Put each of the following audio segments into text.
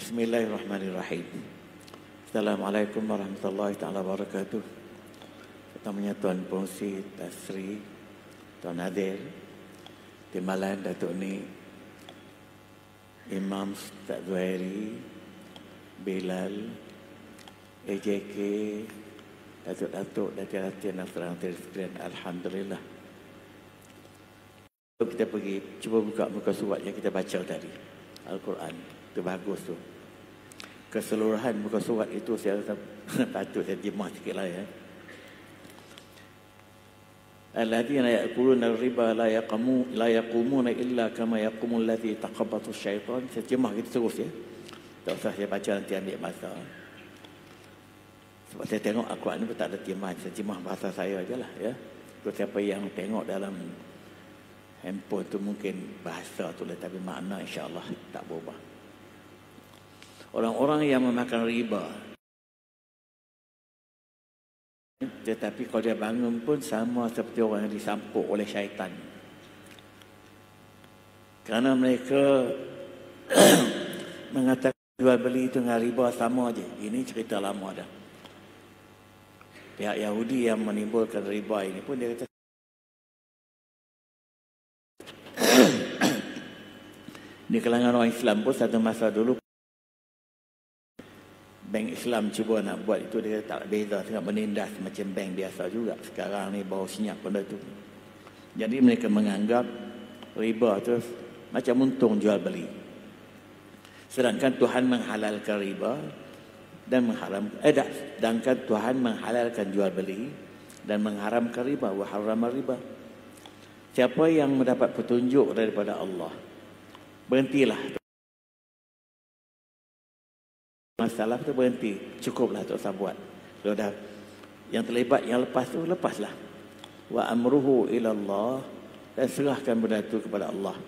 Bismillahirrahmanirrahim. Assalamualaikum warahmatullahi taala wabarakatuh. Pertamanya Tuan Pongsi, Tasri, Tuan Nadir, Timbalan Datuk Ni, Imam Ustaz Zuhairi, Bilal, AJK, Datuk-datuk, datuk-datuk dan saudara-saudara sekalian, alhamdulillah. Kita pergi cuba buka muka surat yang kita baca tadi, Al-Quran. Itu bagus tu. Keseluruhan muka surat itu saya rasa patut saya terjemah sikit lah ya. Alladzina ya'kuluna ar-riba la yaqumuna illa kama yaqumu alladhi taqabbathu syaitan. Saya terjemah gitu terus ya. Tak usah saya baca nanti ambil masa. Sebab saya tengok Al-Quran ni pun tak ada terjemahan. Saya terjemah bahasa saya ajalah ya. Kalau siapa yang tengok dalam handphone tu mungkin bahasa tu lah, tapi makna insya-Allah tak berubah. Orang-orang yang memakan riba, tetapi kalau dia bangun pun sama seperti orang yang disampuk oleh syaitan. Kerana mereka mengatakan jual beli itu dengan riba sama aja. Ini cerita lama dah. Pihak Yahudi yang menimbulkan riba ini pun dia kata di kalangan orang Islam pun satu masa dulu bank Islam cuba nak buat itu, dia tak beza sangat, menindas macam bank biasa juga. Sekarang ni bau senyap benda tu. Jadi mereka menganggap riba tu macam untung jual beli. Sedangkan Tuhan menghalalkan riba dan sedangkan Tuhan menghalalkan jual beli dan mengharamkan riba, wa harrama riba. Siapa yang mendapat petunjuk daripada Allah, berhentilah. Masalah tu berhenti, cukuplah tak usah buat. Kalau dah yang terlibat yang lepas tu, lepaslah. Wa amruhu ilallah, dan serahkan benda tu kepada Allah.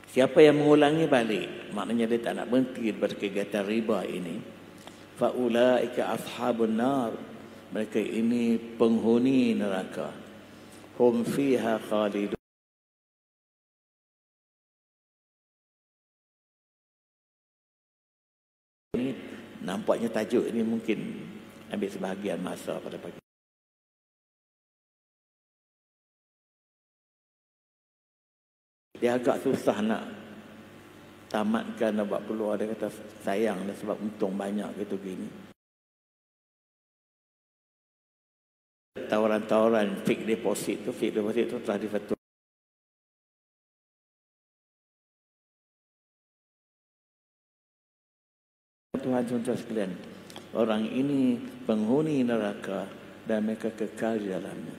Siapa yang mengulangi balik, maknanya dia tak nak berhenti daripada kegiatan riba ini, fa ulaika ashabun nar, mereka ini penghuni neraka. Hum fiha khalidun. Nampaknya tajuk ini mungkin ambil sebahagian masa pada pagi. Dia agak susah nak tamatkan, nak buat peluang. Dia kata sayang dah sebab untung banyak gitu gini. Tawaran-tawaran fixed deposit tu telah difatwa. Tuhan-tuhan sekalian, orang ini penghuni neraka dan mereka kekal di dalamnya.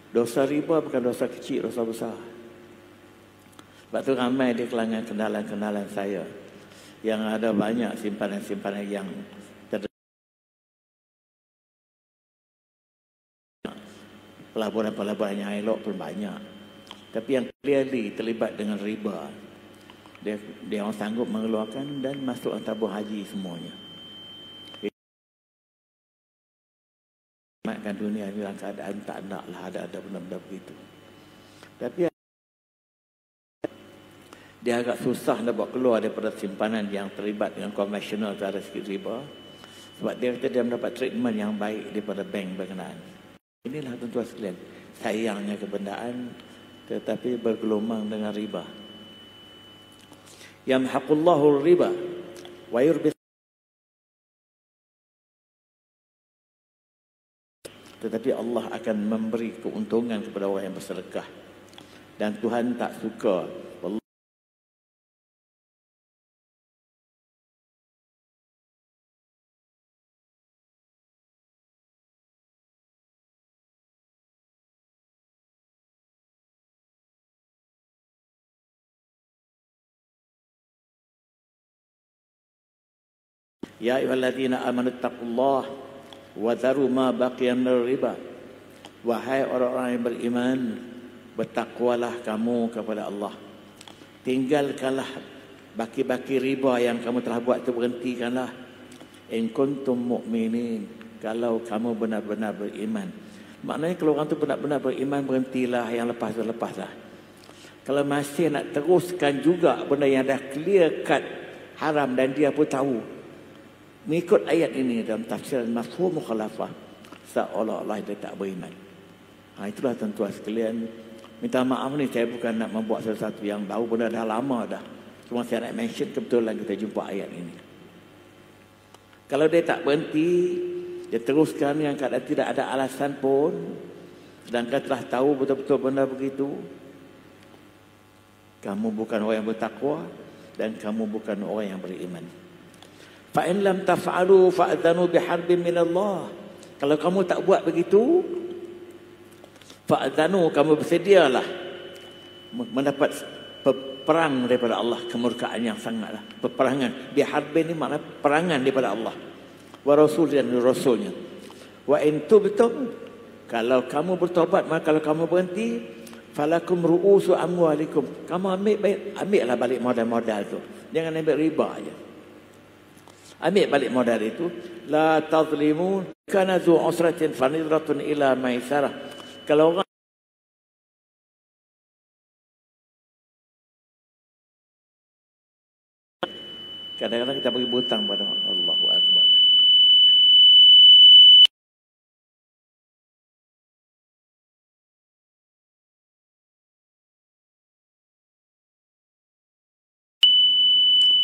Dosa riba bukan dosa kecil, dosa besar. Sebab tu ramai di kalangan kenalan-kenalan saya yang ada banyak simpanan-simpanan yang pelaburan-pelaburan yang elok pun banyak. Tapi yang clearly terlibat dengan riba, dia orang sanggup mengeluarkan dan masuk tabung haji semuanya. Makan dunia ni dalam keadaan tak naklah ada benda-benda begitu. Tapi dia agak susah nak buat keluar daripada simpanan yang terlibat dengan konvensional cara sikit riba. Sebab dia kata dia mendapat treatment yang baik daripada bank berkenaan. Inilah tuan-tuan sekalian, sayangnya kebendaan tetapi bergelumang dengan riba. Yamhaqullahu riba wa yurbi. Tetapi Allah akan memberi keuntungan kepada orang yang bersedekah. Dan Tuhan tak suka. Ya ayyuhalladzina amanu taqullaha wa dharu ma baqiya minir riba. Wahai orang-orang yang beriman, bertakwalah kamu kepada Allah. Tinggalkanlah baki-baki riba yang kamu telah buat itu, berhentikanlah. In kuntum mu'minin, kalau kamu benar-benar beriman. Maknanya kalau orang tu benar-benar beriman, berhentilah, yang lepas tu lepaslah. Kalau masih nak teruskan juga benda yang dah clear cut haram dan dia pun tahu. Mengikut ayat ini dalam tafsiran mafhum mukhalafah, seolah-olah dia tak beriman. Itulah tuan-tuan sekalian. Minta maaf ni, saya bukan nak membuat sesuatu yang baru, benda dah lama dah. Cuma saya nak mention kebetulan kita jumpa ayat ini. Kalau dia tak berhenti, dia teruskan yang keadaan tidak ada alasan pun, sedangkan telah tahu betul-betul benda begitu, kamu bukan orang yang bertakwa dan kamu bukan orang yang beriman. Fa in lam taf'alu fa'dhanu biharbin min Allah. Kalau kamu tak buat begitu, fa'dhanu, kamu bersedialah mendapat perang daripada Allah, kemurkaan yang sangatlah, peperangan. Biharbin ni makna perangan daripada Allah wa rasul dan rasulnya. Wa in tubtum, kalau kamu bertobat, maka kalau kamu berhenti, falakum ru'usu amwalikum, kamu ambillah balik modal-modal tu. Jangan ambil riba aja. Ambil balik modal itu. La tazlimun kana zu usratin fanidratun ila maisarah. Kalau orang kadang-kadang kita bagi hutang pada Allahu Akbar.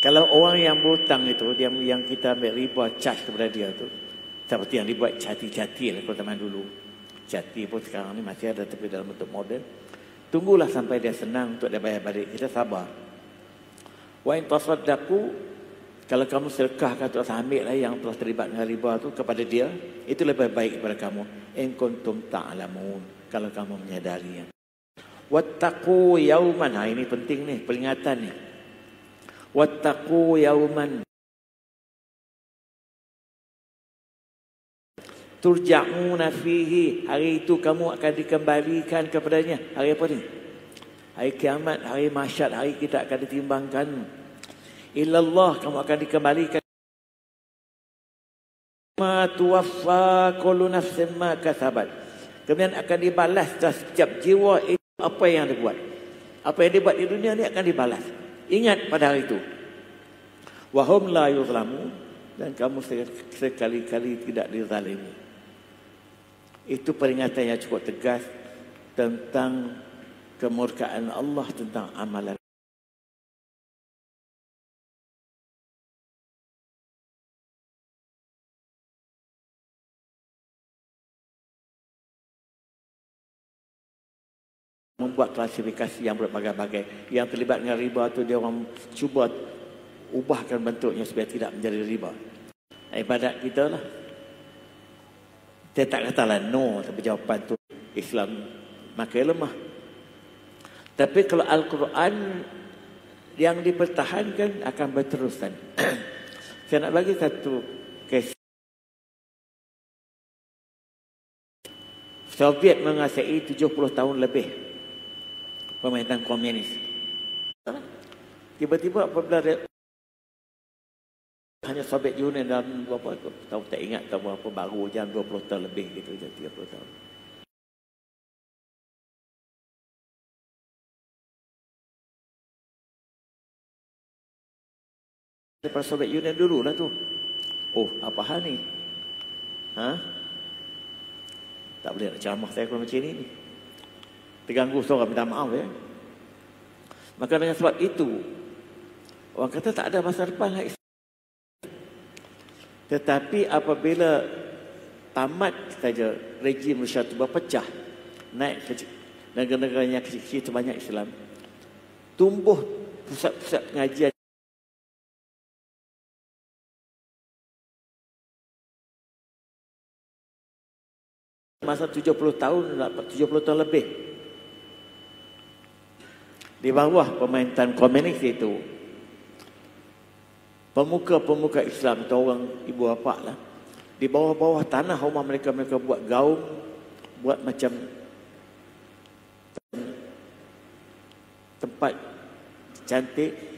Kalau orang yang berhutang itu, dia yang kita ambil riba charge kepada dia tu, seperti yang dibuat cati-cati lah kalau zaman dulu. Cati pun sekarang ni masih ada tapi dalam bentuk moden. Tunggulah sampai dia senang untuk dia bayar balik. Kita sabar. Wa in tasaddaqu, kalau kamu sedekahkan tu, ambil lah yang telah terlibat dengan riba tu kepada dia, itu lebih baik kepada kamu. In kuntum ta'lamun, kalau kamu menyadarinya. Wattaqu yauman, ini penting ni, peringatan ni. Wattaqu yauman turja'una fihi, hari itu kamu akan dikembalikan kepadanya. Hari apa ni? Hari kiamat, hari mahsyar, hari kita akan ditimbangkan. Ilallah, kamu akan dikembalikan. Ma tuwaffa kullu nafsin ma kasabat. Kemudian akan dibalas setiap jiwa itu apa yang dia buat. Apa yang dia buat di dunia ni akan dibalas. Ingat pada hari itu. Wa hum la yuzlamun, dan kamu sekali-kali tidak dizalimi. Itu peringatan yang cukup tegas tentang kemurkaan Allah, tentang amalan. Membuat klasifikasi yang berbagai-bagai. Yang terlibat dengan riba tu, dia orang cuba ubahkan bentuknya supaya tidak menjadi riba. Ibadat kita lah. Saya tak katalah no, tapi jawapan tu Islam makin lemah. Tapi kalau Al-Quran yang dipertahankan akan berterusan. Saya nak bagi satu kes. Soviet menguasai 70 tahun lebih pemerintahan komunis. Tiba-tiba apabila hanya Soviet Union dalam berapa tahun, tak ingat tahun berapa, baru je 20 tahun lebih gitu, 30 tahun. Daripada Soviet Union dulu lah tu. Oh, apa hal ni? Tak boleh nak ceramah saya kalau macam ni. Terganggu seorang, minta maaf ya. Maka dengan sebab itu, orang kata tak ada masa depan lah Islam. Tetapi apabila tamat saja rejim Rusia itu berpecah, naik ke negara-negara yang kecil-kecil itu banyak Islam, tumbuh pusat-pusat pengajian. Masa 70 tahun, 70 tahun lebih. Di bawah pemerintahan komunis itu, pemuka-pemuka Islam atau orang ibu bapa lah, di bawah-bawah tanah rumah mereka buat gaung, buat macam tempat cantik.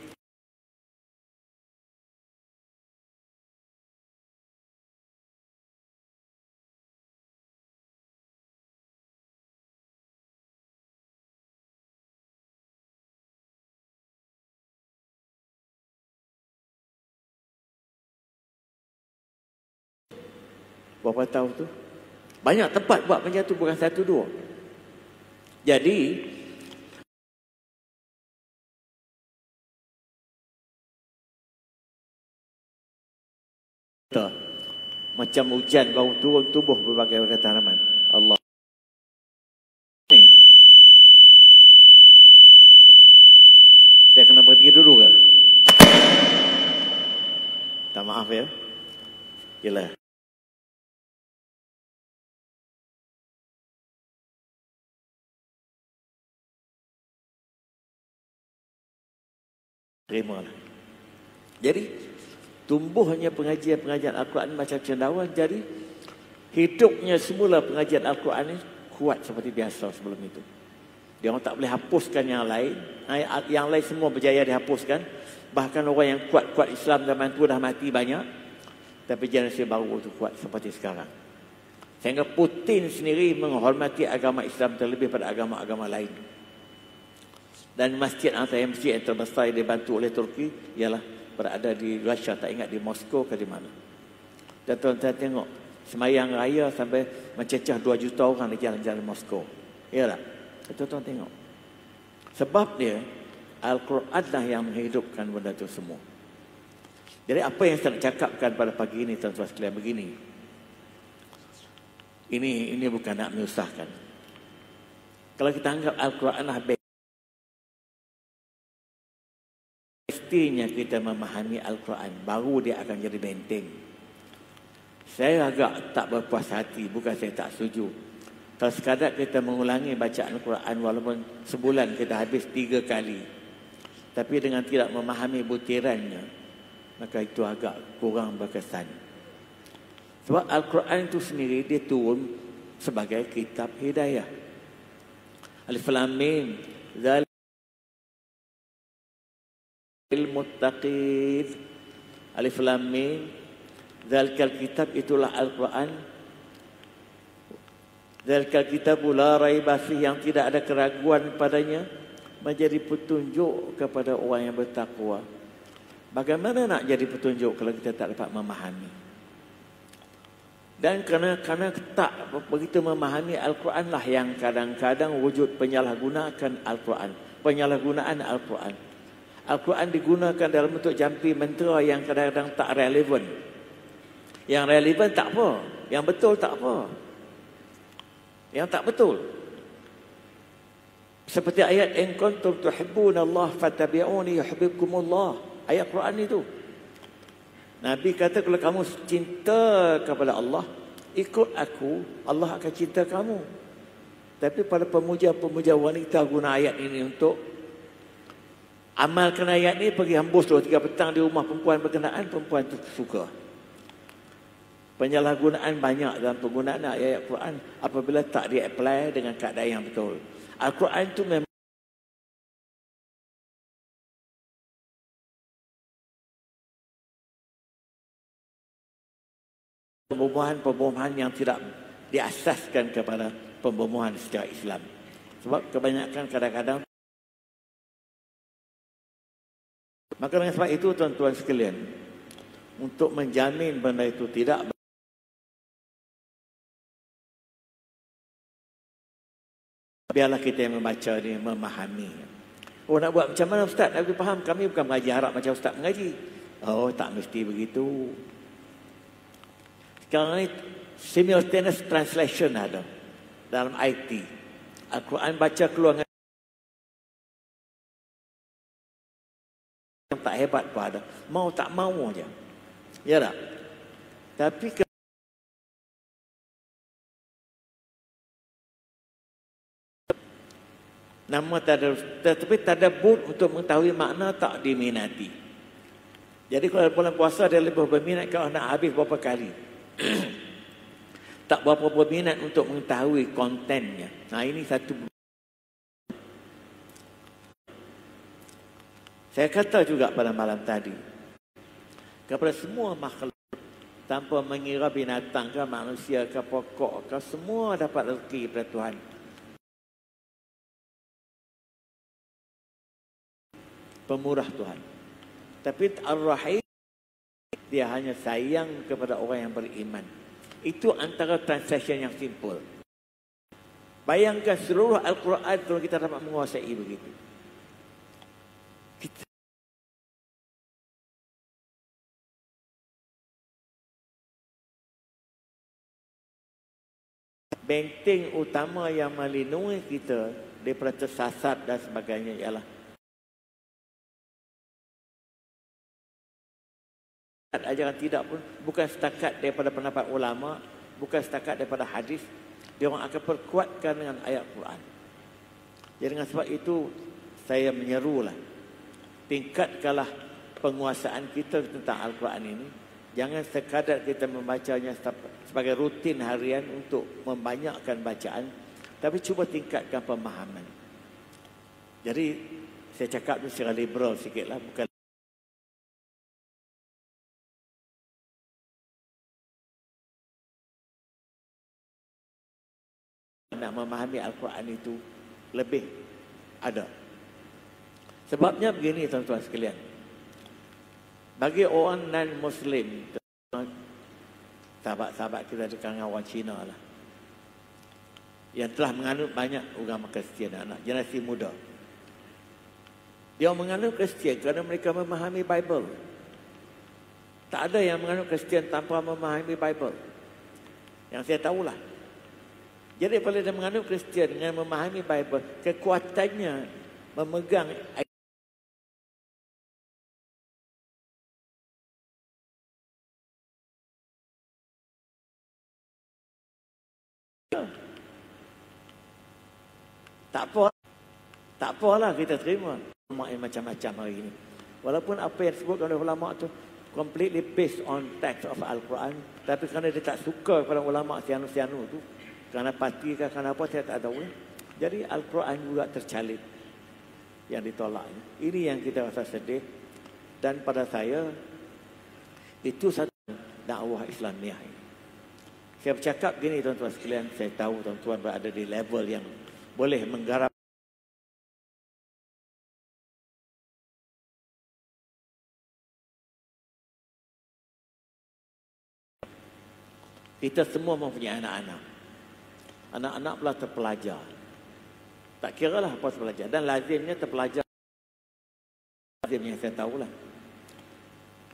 Berapa tahun tu? Banyak tempat buat macam tu, bukan satu dua. Jadi macam hujan baru turun, tumbuh berbagai tanaman. Allah ni, saya kena berhenti dulu ke? Tak, maaf ya. Yelah. Terimalah. Jadi tumbuhnya pengajian Al-Quran macam cendawan. Jadi hidupnya semula pengajian Al-Quran ini kuat seperti biasa sebelum itu. Dia orang tak boleh hapuskan yang lain. Yang lain semua berjaya dihapuskan. Bahkan orang yang kuat-kuat Islam zaman itu dah mati banyak. Tapi generasi baru itu kuat seperti sekarang. Sehingga Putin sendiri menghormati agama Islam terlebih pada agama-agama lain. Dan masjid yang terbesar yang dibantu oleh Turki ialah berada di Rusia, tak ingat di Moskow ke di mana. Dan tuan-tuan tengok semayang raya sampai mencecah 2 juta orang di jalan-jalan Moskow. Ya tak? Tuan-tuan tengok. Sebab dia Al-Quran lah yang menghidupkan benda itu semua. Jadi apa yang saya nak cakapkan pada pagi ini tuan-tuan sekalian begini. Ini bukan nak menyusahkan. Kalau kita anggap Al-Quran lah mestinya kita memahami Al-Quran, baru dia akan jadi benteng. Saya agak tak berpuas hati, bukan saya tak setuju. Kalau sekadar kita mengulangi bacaan Al-Quran walaupun sebulan kita habis 3 kali, tapi dengan tidak memahami butirannya, maka itu agak kurang berkesan. Sebab Al-Quran itu sendiri dia turun sebagai kitab hidayah. Alif Lam Mim, Al-Muttaqin. Alif Lam Mim, zalikal kitab, itulah Al-Quran. Zalikal kitab la raiba fihi, yang tidak ada keraguan padanya, menjadi petunjuk kepada orang yang bertakwa. Bagaimana nak jadi petunjuk kalau kita tak dapat memahami? Dan kerana tak begitu memahami Al-Quran lah yang kadang-kadang wujud penyalahgunaan Al-Quran. Penyalahgunaan Al-Quran. Al-Quran digunakan dalam bentuk jampi mentera yang kadang-kadang tak relevan. Yang relevan tak apa. Yang betul tak apa. Yang tak betul. Seperti ayat in kuntum tuhibbunallaha fattabi'uni yuhibbukumullah. Ayat Quran itu. Nabi kata kalau kamu cinta kepada Allah, ikut aku, Allah akan cinta kamu. Tapi pada pemuja-pemuja wanita guna ayat ini untuk amalkan ayat ni, pergi hembus 2-3 petang di rumah perempuan berkenaan, perempuan itu suka. Penyalahgunaan banyak dalam penggunaan ayat Quran apabila tak di-apply dengan keadaan yang betul. Al-Quran itu memang pembohongan yang tidak diasaskan kepada pembohongan secara Islam. Sebab kebanyakan kadang-kadang. Maka dengan sebab itu tuan-tuan sekalian, untuk menjamin benda itu tidak, biarlah kita yang membaca ni memahami. Oh, nak buat macam mana Ustaz? Aku faham, kami bukan mengaji Arab macam Ustaz mengaji. Oh, tak mesti begitu. Sekarang ni simultaneous translation ada dalam IT. Al-Quran baca keluar yang tak hebat pun ada. Mau tak mau aja. Ya tak? Tapi nama tetapi tadabbur untuk mengetahui makna tak diminati. Jadi kalau bulan puasa dia lebih berminat kalau nak habis berapa kali. Tak berapa berminat untuk mengetahui kontennya. Nah, ini satu. Saya kata juga pada malam tadi, kepada semua makhluk, tanpa mengira binatang ke manusia ke pokok ke, semua dapat rezeki daripada Tuhan. Pemurah Tuhan. Tapi Ar-Rahim, dia hanya sayang kepada orang yang beriman. Itu antara translation yang simple. Bayangkan seluruh Al-Quran kalau kita dapat menguasai begitu. Kita benteng utama yang melindungi kita daripada tersesat dan sebagainya ialah ajaran tidak pun bukan setakat daripada pendapat ulama, bukan setakat daripada hadis, dia orang akan perkuatkan dengan ayat Quran. Jadi dengan sebab itu saya menyerulah, tingkatkanlah penguasaan kita tentang Al-Quran ini. Jangan sekadar kita membacanya sebagai rutin harian untuk membanyakkan bacaan, tapi cuba tingkatkan pemahaman. Jadi saya cakap tu secara liberal sikitlah, bukan nak memahami Al-Quran itu lebih ada. Sebabnya begini tuan-tuan sekalian. Bagi orang non-Muslim, sahabat-sahabat kita di kalangan orang Cina lah, yang telah menganut banyak agama Kristian, anak generasi muda, dia menganut Kristian kerana mereka memahami Bible. Tak ada yang menganut Kristian tanpa memahami Bible, yang saya tahulah. Jadi apabila dia menganut Kristian dengan memahami Bible, kekuatannya memegang tak apalah kita terima ulama yang macam-macam hari ini. Walaupun apa yang disebut oleh ulama tu completely based on text of Al-Quran, tapi kerana dia tak suka kepada ulama sianu-sianu tu, kerana parti ke kerana apa saya tak tahu. Jadi Al-Quran juga tercalip yang ditolaknya. Ini yang kita rasa sedih. Dan pada saya itu satu dakwah Islamiah ini. Saya bercakap gini tuan-tuan sekalian, saya tahu tuan-tuan berada di level yang boleh menggarap kita semua mempunyai anak-anak. Anak-anak pula terpelajar. Tak kira lah apa terpelajar. Dan lazimnya terpelajar. Lazimnya saya tahulah.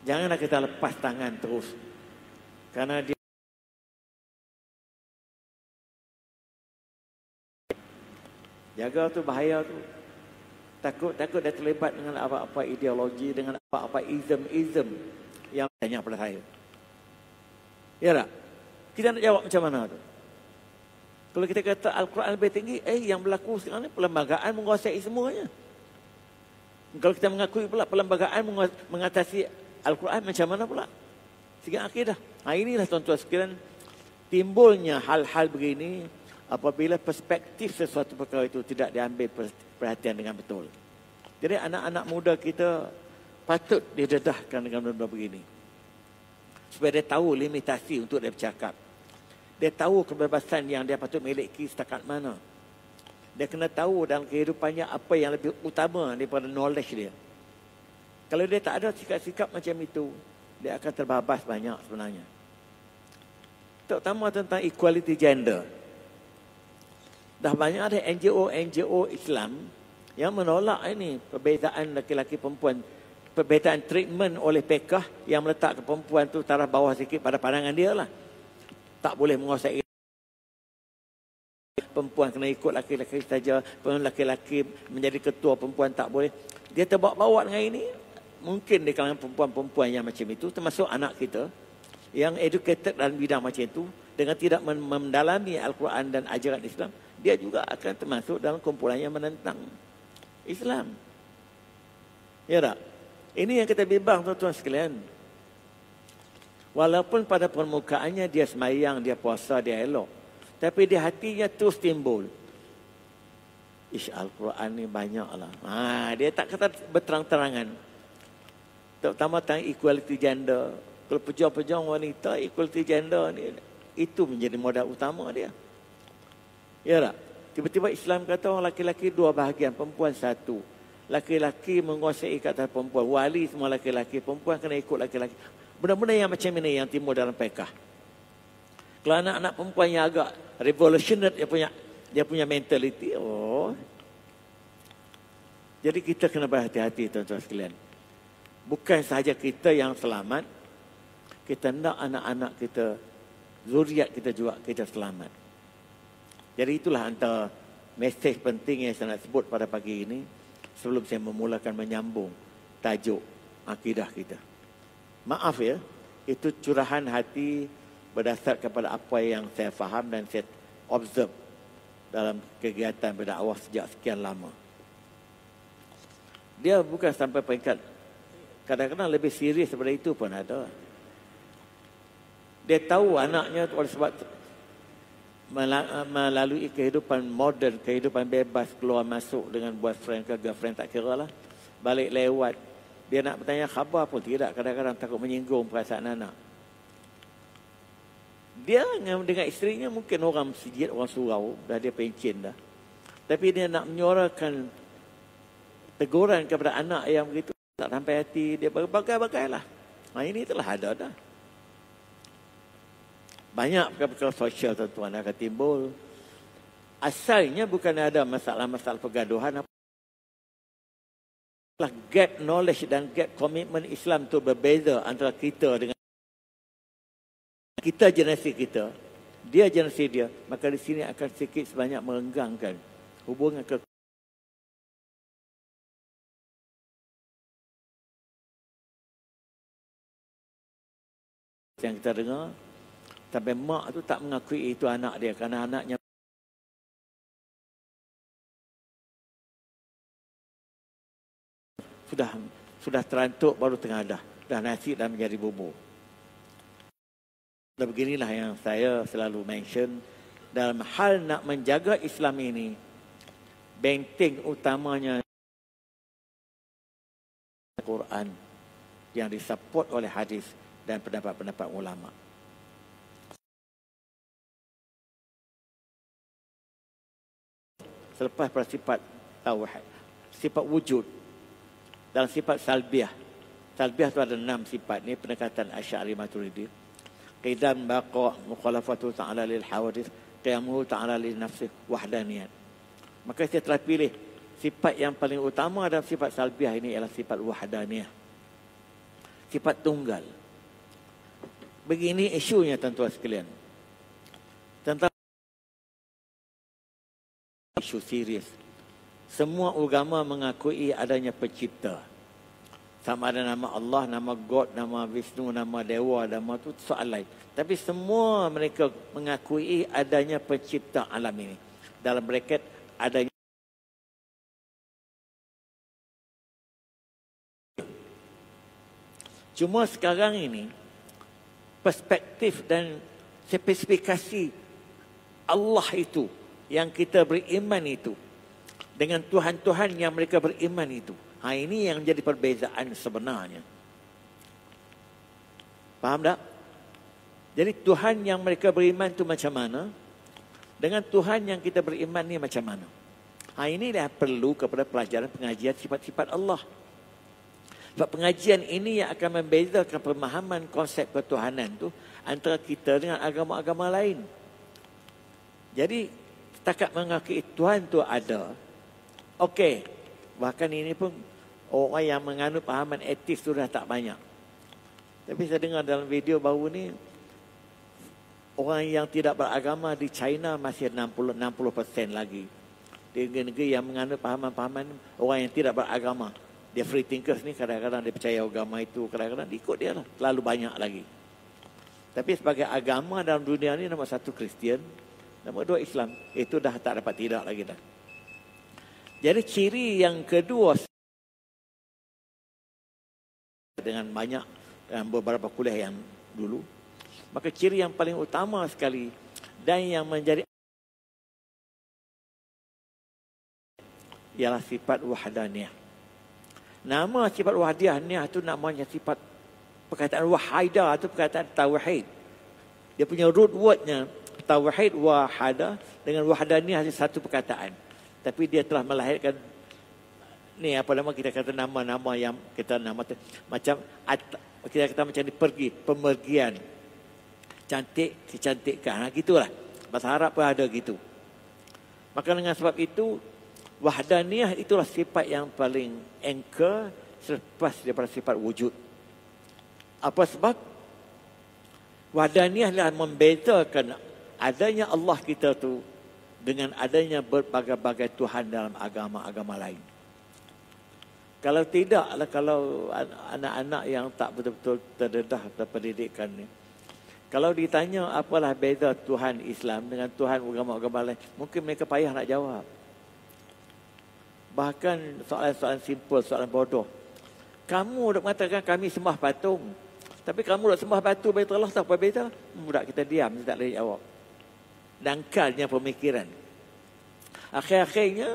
Janganlah kita lepas tangan terus. Kerana dia jaga tu bahaya tu. Takut dia terlibat dengan apa-apa ideologi, dengan apa-apa ism yang tanya pada saya. Ya tak? Kita nak jawab macam mana tu? Kalau kita kata Al-Quran lebih tinggi, yang berlaku sekarang ni perlembagaan menguasai semuanya. Kalau kita mengakui pula perlembagaan mengatasi Al-Quran, macam mana pula? Segi akidah. Inilah tuan-tuan sekalian, timbulnya hal-hal begini apabila perspektif sesuatu perkara itu tidak diambil perhatian dengan betul. Jadi anak-anak muda kita patut didedahkan dengan benda begini. Supaya dia tahu limitasi untuk dia bercakap. Dia tahu kebebasan yang dia patut miliki setakat mana. Dia kena tahu dalam kehidupannya apa yang lebih utama daripada knowledge dia. Kalau dia tak ada sikap-sikap macam itu, dia akan terbabas banyak sebenarnya. Terutama tentang equality gender. Dah banyak ada NGO Islam yang menolak ini perbezaan laki-laki perempuan, perbezaan treatment oleh PKH yang meletak perempuan tu taraf bawah sikit pada pandangan dia lah. Tak boleh menguasai. Perempuan kena ikut laki-laki saja, laki-laki menjadi ketua, perempuan tak boleh. Dia terbawa-bawa dengan ini. Mungkin di kalangan perempuan-perempuan yang macam itu, termasuk anak kita yang educated dalam bidang macam itu, dengan tidak mendalami Al-Quran dan ajaran Islam, dia juga akan termasuk dalam kumpulan yang menentang Islam. Ya tak? Ini yang kita bimbang tuan-tuan sekalian. Walaupun pada permukaannya dia semayang, dia puasa, dia elok, tapi di hatinya terus timbul, Al-Quran ni banyaklah. Dia tak kata berterang-terangan. Terutama tentang equality gender. Kalau pejuang-pejuang wanita, equality gender ni, itu menjadi modal utama dia. Ya tak? Tiba-tiba Islam kata orang laki-laki dua bahagian, perempuan satu. Laki-laki menguasai kata perempuan. Wali semua laki-laki, perempuan kena ikut laki-laki. Benda-benda yang macam ini yang timbul dalam PKH. Kalau anak-anak perempuan yang agak revolutionary dia punya mentality, jadi kita kena berhati-hati tuan-tuan sekalian. Bukan sahaja kita yang selamat, kita nak anak-anak kita, zuriat kita juga kita selamat. Jadi itulah antara mesej penting yang saya nak sebut pada pagi ini sebelum saya memulakan menyambung tajuk akidah kita. Maaf ya, itu curahan hati berdasar kepada apa yang saya faham dan saya observe dalam kegiatan berdakwah sejak sekian lama. Dia bukan sampai peringkat, kadang-kadang lebih serius daripada itu pun ada. Dia tahu anaknya oleh sebab melalui kehidupan moden, kehidupan bebas, keluar masuk dengan boyfriend ke girlfriend, tak kira lah. Balik lewat, dia nak bertanya khabar pun tidak, kadang-kadang takut menyinggung perasaan anak. Dia dengan isterinya mungkin orang masjid, orang surau, dah dia pencin dah. Tapi dia nak menyuarakan teguran kepada anak yang begitu tak sampai hati, dia berbagai-bagailah. Ini telah ada dah. Banyak perkara sosial tuan-tuan akan timbul. Asalnya bukan ada masalah-masalah pergaduhan. Gap knowledge dan gap komitmen Islam tu berbeza antara kita dengan kita, generasi kita, dia generasi dia. Maka di sini akan sedikit sebanyak merenggangkan hubungan ke yang kita dengar. Sampai mak tu tak mengakui itu anak dia kerana anaknya sudah terantuk baru tengah dah nasi dah menjadi bubur. Dan beginilah yang saya selalu mention dalam hal nak menjaga Islam ini, benteng utamanya Al-Quran yang disupport oleh hadis dan pendapat-pendapat ulama. Selepas pada sifat tauhid, sifat wujud, dalam sifat salbiah. Salbiah itu ada 6 sifat. Ini pendekatan Asy'ari Maturidi. Qidam baqa' mukhalafatu ta'ala lil hawadith, qiyamuhu ta'ala li nafsih wahdaniyat. Maka saya telah pilih sifat yang paling utama dalam sifat salbiah ini ialah sifat wahdaniyah. Sifat tunggal. Begini isunya tuan-tuan sekalian. Tentang isu serius. Semua agama mengakui adanya pencipta. Sama ada nama Allah, nama God, nama Vishnu, nama Dewa, nama itu soal lain. Tapi semua mereka mengakui adanya pencipta alam ini. Dalam bracket adanya. Cuma sekarang ini perspektif dan spesifikasi Allah itu yang kita beriman itu dengan Tuhan-Tuhan yang mereka beriman itu. Ini yang jadi perbezaan sebenarnya. Faham tak? Jadi Tuhan yang mereka beriman itu macam mana? Dengan Tuhan yang kita beriman ni macam mana? Ini dah perlu kepada pelajaran pengajian sifat-sifat Allah. Sebab pengajian ini yang akan membezakan pemahaman konsep ketuhanan tu antara kita dengan agama-agama lain. Jadi setakat mengakui Tuhan tu ada. Okey. Bahkan ini pun orang yang menganut pahaman etis sudah tak banyak. Tapi saya dengar dalam video baru ni, orang yang tidak beragama di China masih 60% lagi. Di negeri yang menganut pahaman-pahaman, orang yang tidak beragama, dia free thinkers ni kadang-kadang dia percaya agama itu, kadang-kadang dia ikut dia lah. Terlalu banyak lagi. Tapi sebagai agama dalam dunia ni, nombor 1 Kristian, nombor 2 Islam. Itu dah tak dapat tidak lagi dah. Jadi ciri yang kedua, dengan banyak dalam beberapa kuliah yang dulu, maka ciri yang paling utama sekali dan yang menjadi ialah sifat wahdaniyah. Nama sifat wahdaniyah itu namanya sifat perkataan wahidah atau perkataan tauhid. Dia punya root wordnya tauhid wahada dengan wahdaniyah satu perkataan. Tapi dia telah melahirkan ni apa nama kita kata nama-nama yang kita nama macam kita kata macam dipergi pemergian. cantik, kecantikan. Gitulah. Bahasa Arab pun ada gitu. Maka dengan sebab itu, wahdaniyah itulah sifat yang paling anchor selepas daripada sifat wujud. Apa sebab? Wahdaniyah adalah membezakan adanya Allah kita tu dengan adanya berbagai-bagai Tuhan dalam agama-agama lain. Kalau tidak, kalau anak-anak yang tak betul-betul terdedah pendidikan ni, kalau ditanya apalah beza Tuhan Islam dengan Tuhan agama-agama lain, mungkin mereka payah nak jawab. Bahkan soalan-soalan simple, soalan bodoh. Kamu dah mengatakan kami sembah patung, tapi kamu dah sembah batu Baitullah, tak apa beza? Budak kita diam, tak boleh jawab. Dangkalnya pemikiran. Akhir-akhirnya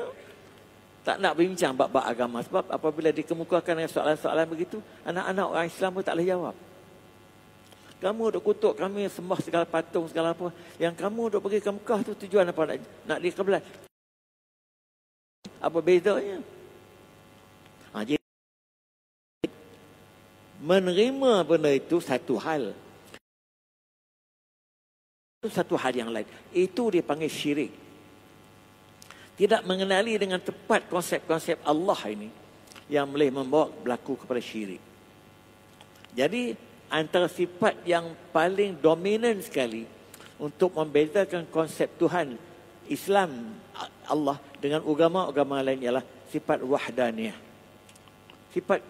tak nak berbincang bab-bab agama. Sebab apabila dikemukakan dengan soalan-soalan begitu, anak-anak orang Islam pun tak boleh jawab. Kamu duk kutuk kami sembah segala patung, segala apa. Yang kamu duk pergi ke Mekah tu tujuan apa? Nak di Qiblat. Apa bezanya? Jadi menerima benda itu satu hal. Itu satu hal yang lain. Itu dipanggil syirik. Tidak mengenali dengan tepat konsep-konsep Allah ini yang boleh membawa berlaku kepada syirik. Jadi antara sifat yang paling dominan sekali untuk membezakan konsep Tuhan Islam Allah dengan agama-agama lain ialah sifat wahdaniyah. Sifat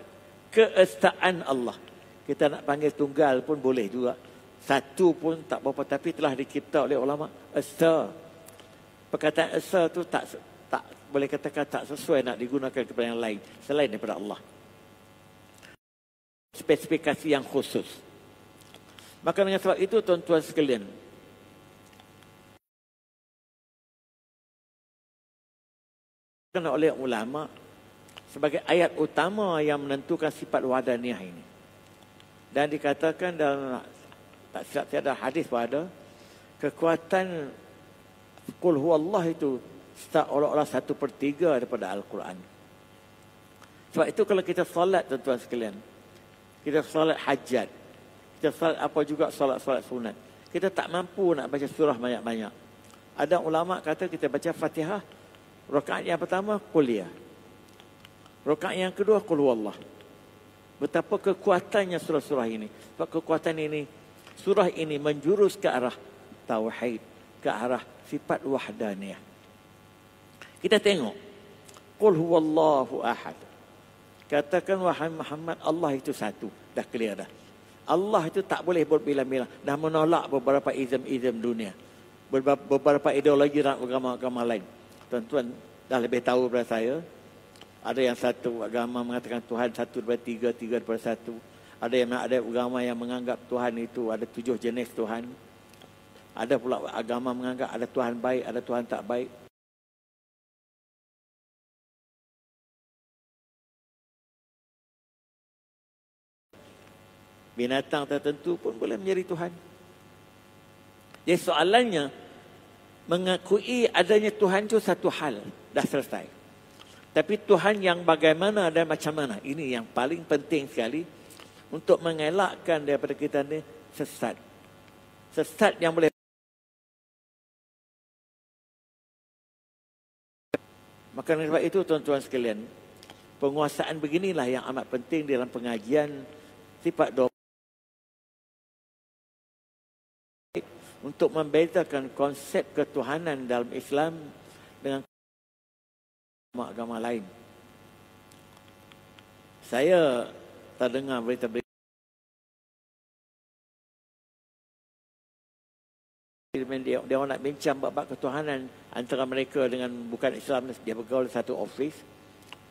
keesaan Allah. Kita nak panggil tunggal pun boleh juga. Satu pun tak berapa, tapi telah dicipta oleh ulama esa. Perkataan esa tu tak boleh katakan tak sesuai nak digunakan kepada yang lain selain daripada Allah. Spesifikasi yang khusus. Maka dengan sebab itu tuan-tuan sekalian, oleh ulama sebagai ayat utama yang menentukan sifat wahdaniyah ini. Dan dikatakan dalam tak silap tiada hadis pada kekuatan Qul huwallah itu seolah-olah 1/3 daripada Al-Quran. Sebab itu kalau kita solat tuan-tuan sekalian, kita solat hajat, kita solat apa juga solat-solat sunat, kita tak mampu nak baca surah banyak-banyak. Ada ulama kata kita baca Fatihah, rakaat yang pertama Quliyah, rakaat yang kedua Qul huwallah. Betapa kekuatannya surah-surah ini. Sebab kekuatan ini, surah ini menjurus ke arah tauhid, ke arah sifat wahdaniyah. Kita tengok. Qul huwallahu ahad. Katakan wahai Muhammad, Allah itu satu. Dah clear dah. Allah itu tak boleh berbilang-bilang. Dah menolak beberapa izam-izam dunia. Beberapa ideologi dan agama-agama lain. Tuan-tuan dah lebih tahu daripada saya. Ada yang satu agama mengatakan Tuhan 1/3, 3/1. Ada yang ada agama yang menganggap Tuhan itu ada 7 jenis Tuhan. Ada pula agama menganggap ada Tuhan baik, ada Tuhan tak baik. Binatang tertentu pun boleh menjadi Tuhan. Jadi soalannya, mengakui adanya Tuhan itu satu hal, dah selesai. Tapi Tuhan yang bagaimana dan macam mana, ini yang paling penting sekali untuk mengelakkan daripada kita ni sesat. Sesat yang boleh. Maka sebab itu tuan-tuan sekalian, penguasaan beginilah yang amat penting dalam pengajian sifat doa untuk membezakan konsep ketuhanan dalam Islam dengan agama lain. Saya terdengar berita-berita dia orang nak bincang bab ketuhanan antara mereka dengan bukan Islam. Dia bergaul satu office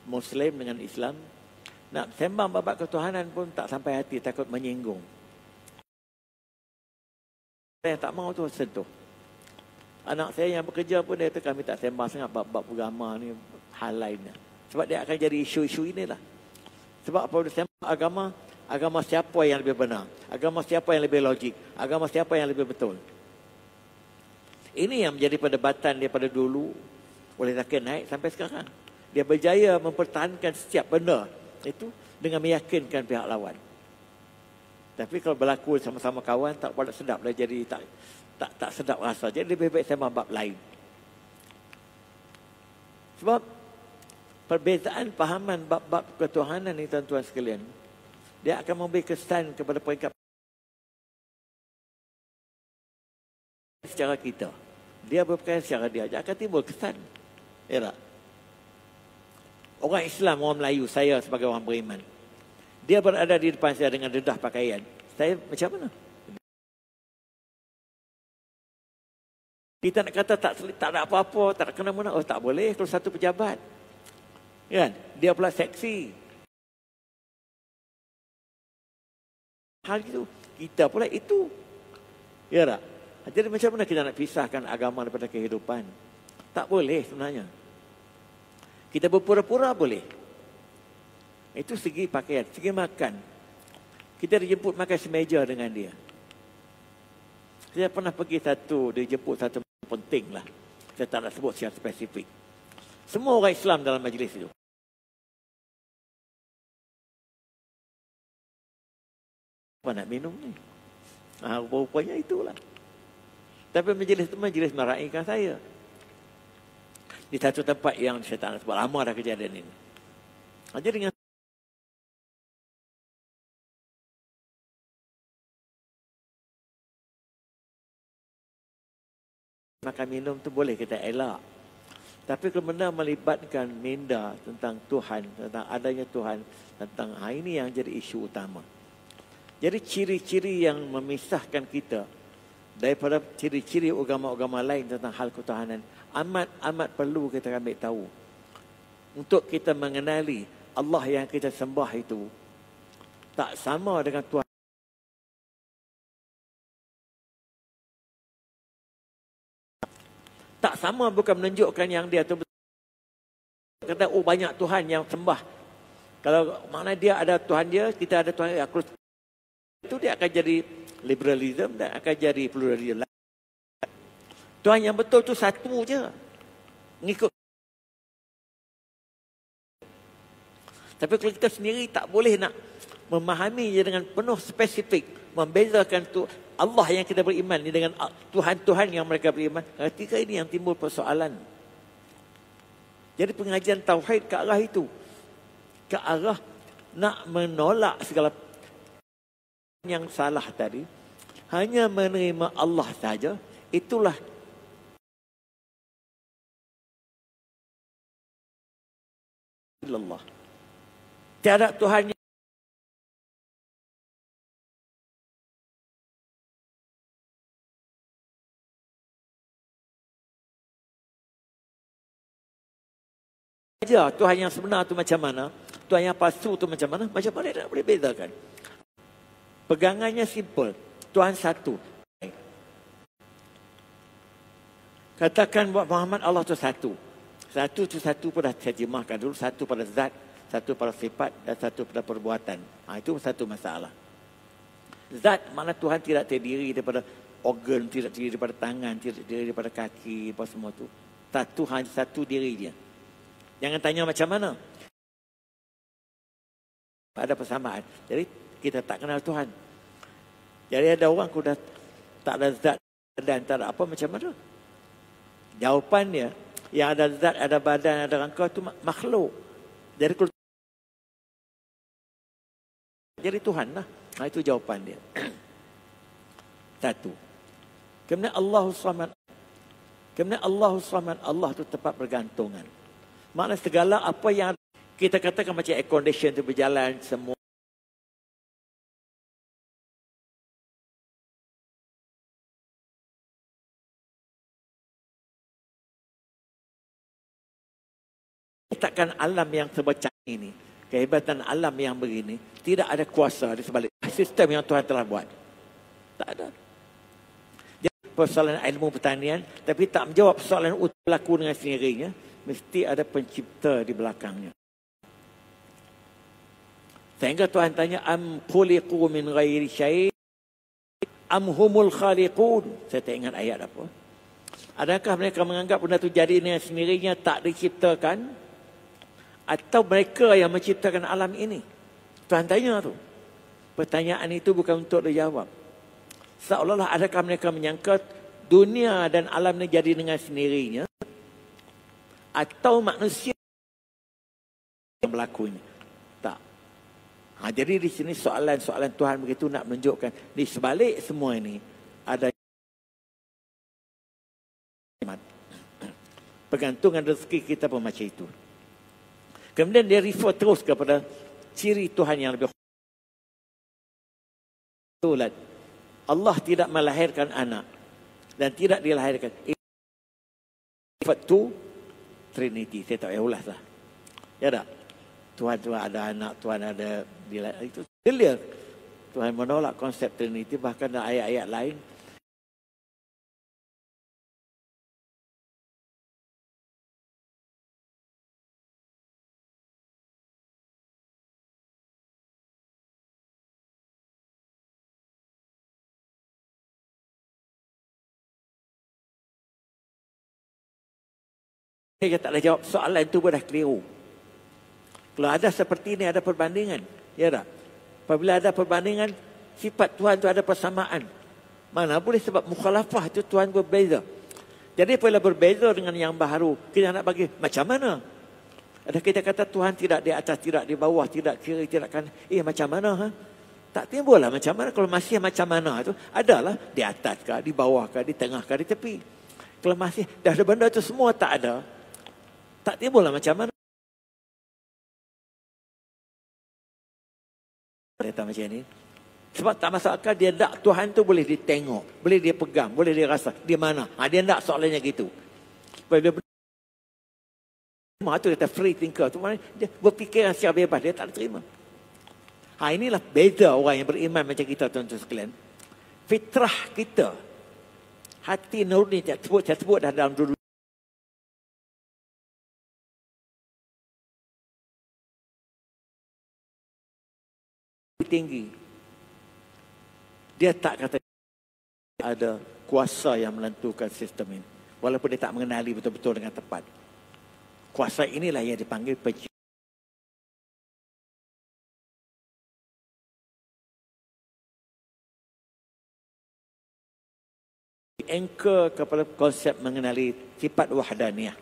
Muslim dengan Islam. Nak sembang bab ketuhanan pun tak sampai hati, takut menyinggung. Saya tak mahu tu sentuh. Anak saya yang bekerja pun dia kata kami tak sembang sangat bab agama ni, hal lainnya. Sebab dia akan jadi isu-isu inilah. Sebab apabila sembang agama siapa yang lebih benar? Agama siapa yang lebih logik? Agama siapa yang lebih betul? Ini yang menjadi perdebatan daripada dulu oleh Zakir Naik sampai sekarang. Dia berjaya mempertahankan setiap benda itu dengan meyakinkan pihak lawan. Tapi kalau berlaku sama-sama kawan, tak boleh sedap lah, jadi tak sedap rasa. Jadi lebih baik saya bab lain. Sebab perbezaan pahaman bab-bab ketuhanan ni tuan-tuan sekalian, dia akan memberi kesan kepada peringkat secara kita. Dia berperkara secara dia akan timbul kesan. Ya tak? Orang Islam, orang Melayu, saya sebagai orang beriman, dia berada di depan saya dengan dedah pakaian. Saya macam mana? Kita nak kata tak ada apa-apa, tak kena mana. Oh, tak boleh kalau satu pejabat. Kan? Dia pula seksi. Hal itu, kita pula itu. Ya tak? Jadi macam mana kita nak pisahkan agama daripada kehidupan? Tak boleh sebenarnya. Kita berpura-pura boleh. Itu segi pakaian, segi makan. Kita dijemput makan semeja dengan dia. Saya pernah pergi dijemput satu penting lah. Saya tak nak sebut secara spesifik. Semua orang Islam dalam majlis itu. Apa nak minum ni? Rupa-rupanya itulah. Tapi majlis itu majlis meraihkan saya. Di satu tempat yang saya tak nak sebut, lama dah kejadian ini. Jadi dengan makan minum tu boleh kita elak. Tapi kalau benda melibatkan minda tentang Tuhan, tentang adanya Tuhan, tentang ini yang jadi isu utama. Jadi ciri-ciri yang memisahkan kita daripada ciri-ciri agama-agama lain tentang hal ketuhanan amat perlu kita ambil tahu. Untuk kita mengenali Allah yang kita sembah itu tak sama dengan Tuhan. Tak sama bukan menunjukkan yang dia tu kata banyak Tuhan yang sembah. Kalau mana dia ada Tuhan dia, kita ada Tuhan dia. Itu dia akan jadi liberalism dan akan jadi pluralism. Tuhan yang betul tu satu je. Mengikut. Tapi kalau kita sendiri tak boleh nak memahami dengan penuh spesifik, membezakan tu Allah yang kita beriman ni dengan Tuhan-Tuhan yang mereka beriman. Ketika ini yang timbul persoalan. Jadi pengajian tauhid ke arah itu. Ke arah nak menolak segala yang salah tadi. Hanya menerima Allah saja. Itulah Allah. Tiada Tuhan yang aja Tuhan yang sebenar tu macam mana, Tuhan yang palsu tu macam mana nak boleh bezakan. Pegangannya simple, Tuhan satu. Katakan buat Muhammad Allah tu satu. Satu pun dah saya terjemahkan dulu, satu pada zat, satu pada sifat dan satu pada perbuatan. Itu satu masalah. Zat mana Tuhan tidak terdiri daripada organ, tidak terdiri daripada tangan, tidak terdiri daripada kaki, apa semua tu. Hanya satu diri dia. Jangan tanya macam mana. Ada persamaan. Jadi kita tak kenal Tuhan. Jadi ada orang sudah tak ada zat dan tak ada apa macam mana. Jawapannya yang ada zat, ada badan, ada rangka itu makhluk. Jadi Tuhan lah. Itu jawapan dia. Satu. Kemudian Allahus Samad. Allah itu tempat bergantungan. Makna segala apa yang kita katakan macam air condition itu berjalan semua. Takkan alam yang sebacam ini, kehebatan alam yang begini, tidak ada kuasa di sebalik sistem yang Tuhan telah buat. Tak ada. Jadi persoalan ilmu pertanian, tapi tak menjawab persoalan berlaku dengan sendirinya. Mesti ada pencipta di belakangnya. Sehingga Tuhan tanya, am khuliqu min ghairi syai' am humul khaliqun. Saya tak ingat ayat apa. Adakah mereka menganggap benda itu jadi dengan sendirinya, tak diciptakan? Atau mereka yang menciptakan alam ini? Tuhan tanya tu. Pertanyaan itu bukan untuk dijawab. Seolah-olah adakah mereka menyangka dunia dan alam ini jadi dengan sendirinya, atau manusia yang berlakunya. Tak. Jadi di sini soalan-soalan Tuhan begitu nak menunjukkan di sebalik semua ini ada pergantungan rezeki kita pun macam itu. Kemudian dia refer terus kepada ciri Tuhan yang lebih khulad. Allah tidak melahirkan anak dan tidak dilahirkan. Itu Trinity. Saya tak payah ulas lah. Ya tak? Tuhan ada anak, Tuhan ada itu clear. Tuhan menolak konsep Trinity, bahkan dalam ayat-ayat lain. Saya tak boleh jawab soalan itu pun dah keliru. Kalau ada seperti ini, ada perbandingan. Ya tak? Apabila ada perbandingan, sifat Tuhan itu ada persamaan. Mana boleh sebab mukhalafah itu Tuhan berbeza. Jadi apabila berbeza dengan yang baharu, kita nak bagi macam mana? Ada kita kata Tuhan tidak di atas, tidak di bawah, tidak kiri, tidak kanan. Macam mana? Ha? Tak timbul lah macam mana. Kalau masih macam mana itu, adalah di atas kah, di bawah kah, di tengah kah, di tepi. Kalau masih dah ada benda itu semua tak ada, tak timbul lah macam mana. Dia tak macam ni. Sebab tak masuk akal, dia tak, Tuhan tu boleh ditengok, boleh dia pegang, boleh dia rasa. Di mana? Dia tak soalannya gitu. Bila tu kata free thinker. Tu mana dia berfikiran secara bebas, dia tak terima. Inilah beza orang yang beriman macam kita, tuan-tuan sekalian. Fitrah kita, hati nurani, saya sebut dah dalam dulu. Tinggi. Dia tak kata ada kuasa yang menentukan sistem ini. Walaupun dia tak mengenali betul-betul dengan tepat. Kuasa inilah yang dipanggil pencipta. Anchor kepada konsep mengenali sifat wahdaniyah.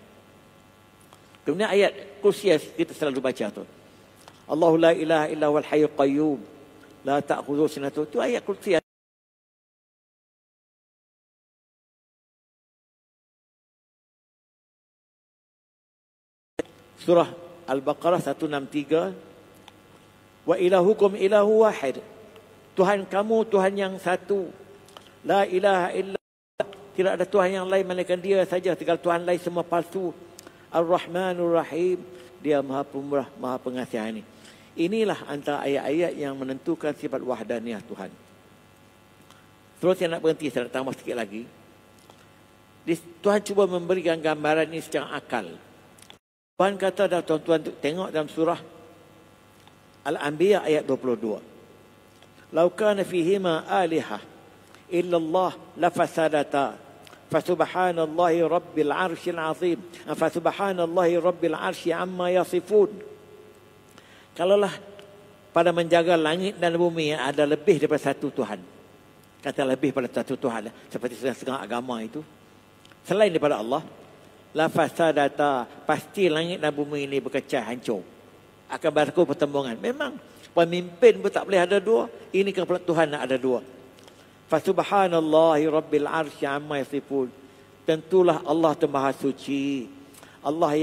Kemudian ayat kursi kita selalu baca tu. Allahu la ilaha illa huwal hayyul qayyum. La ta'khudhuhu sinatun. Itu ayat kursi. Surah Al-Baqarah 163. Wa ilahukum ilahu wahid. Tuhan kamu Tuhan yang satu. La ilaha illa. Tidak ada Tuhan yang lain melainkan dia saja. Segala Tuhan lain semua palsu. Ar-Rahmanur Rahim. Dia Maha Pemurah, Maha Pengasihani. Inilah antara ayat-ayat yang menentukan sifat wahdaniyah Tuhan. Terus saya nak berhenti, saya nak tambah sikit lagi. Tuhan cuba memberikan gambaran ini secara akal. Tuhan kata, dah tuan-tuan tengok dalam surah Al-Anbiya ayat 22. Lau kana fihima alihah illallah lafasadata. Fasubhanallahi rabbil arsyil azim. Fasubhanallahi rabbil arsy amma yasifun. Kalaulah pada menjaga langit dan bumi ada lebih daripada satu Tuhan. Kata lebih daripada satu Tuhan. Seperti setengah agama itu. Selain daripada Allah. La fasadata. Pasti langit dan bumi ini berkecai, hancur. Akan berlaku pertembungan. Memang pemimpin pun tak boleh ada dua. Ini kepala Tuhan nak ada dua. Fasubhanallahi rabbil arsy amma yasifun. Tentulah Allah itu Maha Suci. Allah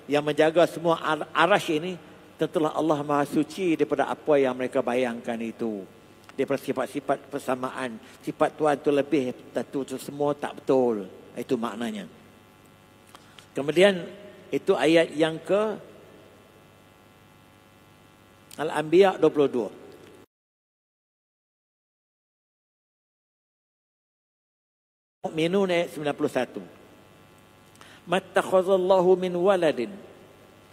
yang menjaga semua arasy ini. Tentulah Allah Maha Suci daripada apa yang mereka bayangkan itu. Daripada sifat-sifat persamaan. Sifat Tuhan itu lebih, tentu itu semua tak betul. Itu maknanya. Kemudian itu ayat yang ke Al-Anbiya 22. Mu'minun ayat 91. Mattakhazallahu min waladin.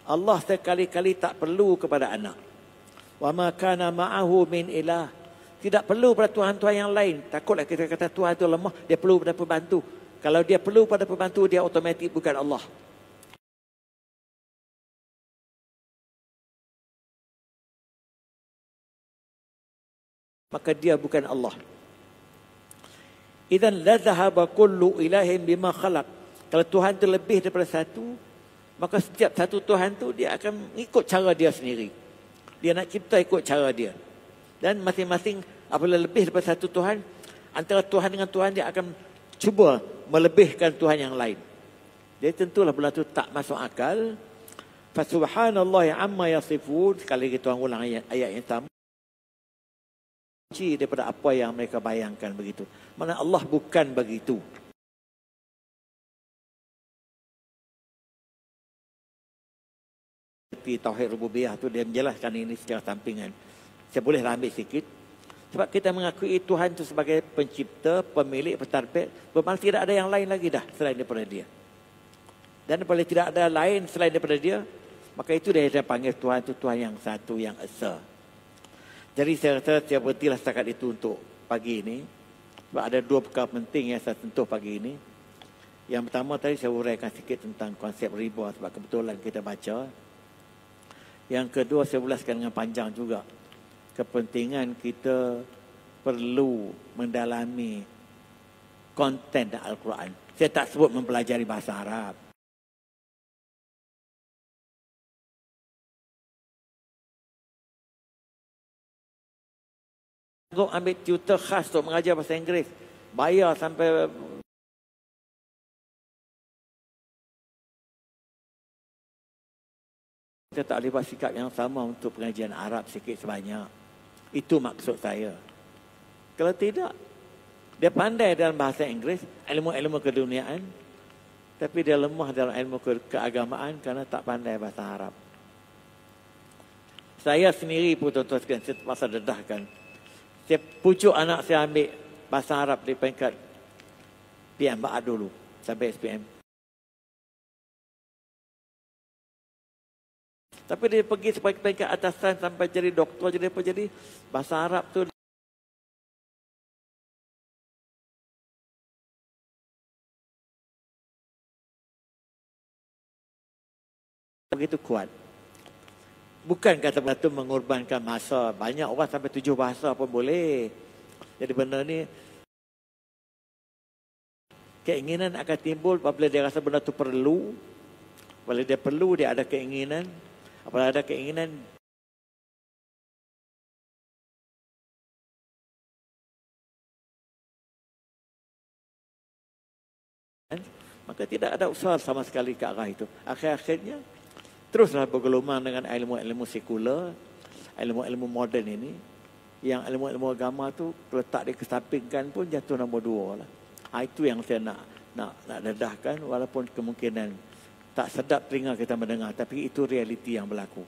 Allah sekali-kali tak perlu kepada anak. Wa ma kana ma'ahu min ilah. Tidak perlu pada Tuhan-Tuhan yang lain. Takutlah kita kata Tuhan itu lemah, dia perlu pada pembantu. Kalau dia perlu pada pembantu, dia automatik bukan Allah. maka dia bukan Allah. Idzan la dhahaba kullu ilahin bima khalaq. Kalau Tuhan itu lebih daripada satu, maka setiap satu Tuhan tu dia akan ikut cara dia sendiri. Dia nak cipta ikut cara dia. Dan masing-masing apabila lebih daripada satu Tuhan, antara Tuhan dengan Tuhan dia akan cuba melebihkan Tuhan yang lain. Jadi tentulah benda tu tak masuk akal. Fa subhanallahi amma yasifun. Sekali lagi Tuhan ulang ayat yang sama. Daripada apa yang mereka bayangkan begitu. Mana Allah bukan begitu. Di Tauhid Rububiyah tu dia menjelaskan ini secara sampingan. Saya bolehlah ambil sikit. Sebab kita mengakui Tuhan itu sebagai pencipta, pemilik, pentadbir. Bermakna tidak ada yang lain lagi dah selain daripada dia. Dan apabila tidak ada lain selain daripada dia, maka itu dia panggil Tuhan itu Tuhan yang satu, yang esa. Jadi saya rasa saya berhentilah setakat itu untuk pagi ini. Sebab ada dua perkara penting yang saya sentuh pagi ini. Yang pertama tadi saya uraikan sikit tentang konsep riba sebab kebetulan kita baca. Yang kedua saya ulaskan dengan panjang juga. Kepentingan kita perlu mendalami konten Al-Quran. Saya tak sebut mempelajari bahasa Arab. Untuk ambil tutor khas untuk mengajar bahasa Inggeris. Bayar sampai... Kita tak boleh buat sikap yang sama untuk pengajian Arab sikit sebanyak. Itu maksud saya. Kalau tidak, dia pandai dalam bahasa Inggeris, ilmu-ilmu keduniaan. Tapi dia lemah dalam ilmu keagamaan kerana tak pandai bahasa Arab. Saya sendiri pun tuan-tuan sekalian, saya terpaksa dedahkan. Saya pucuk anak saya ambil bahasa Arab di peringkat PM Ba'ad dulu. Sampai SPM. Tapi dia pergi sampai peringkat atasan sampai jadi doktor, jadi apa jadi. Bahasa Arab tu begitu kuat. Bukan kata batu mengorbankan masa. Banyak orang sampai 7 bahasa pun boleh. Jadi benda ni keinginan akan timbul apabila dia rasa benda tu perlu. Apabila dia perlu, dia ada keinginan. Apabila ada keinginan, maka tidak ada usaha sama sekali ke arah itu. Akhir-akhirnya teruslah bergelombang dengan ilmu-ilmu sekular, ilmu-ilmu moden ini. Yang ilmu-ilmu agama tu letak dikesampingkan pun jatuh nombor 2 lah. Itu yang saya nak dedahkan walaupun kemungkinan tak sedap telinga kita mendengar. Tapi itu realiti yang berlaku.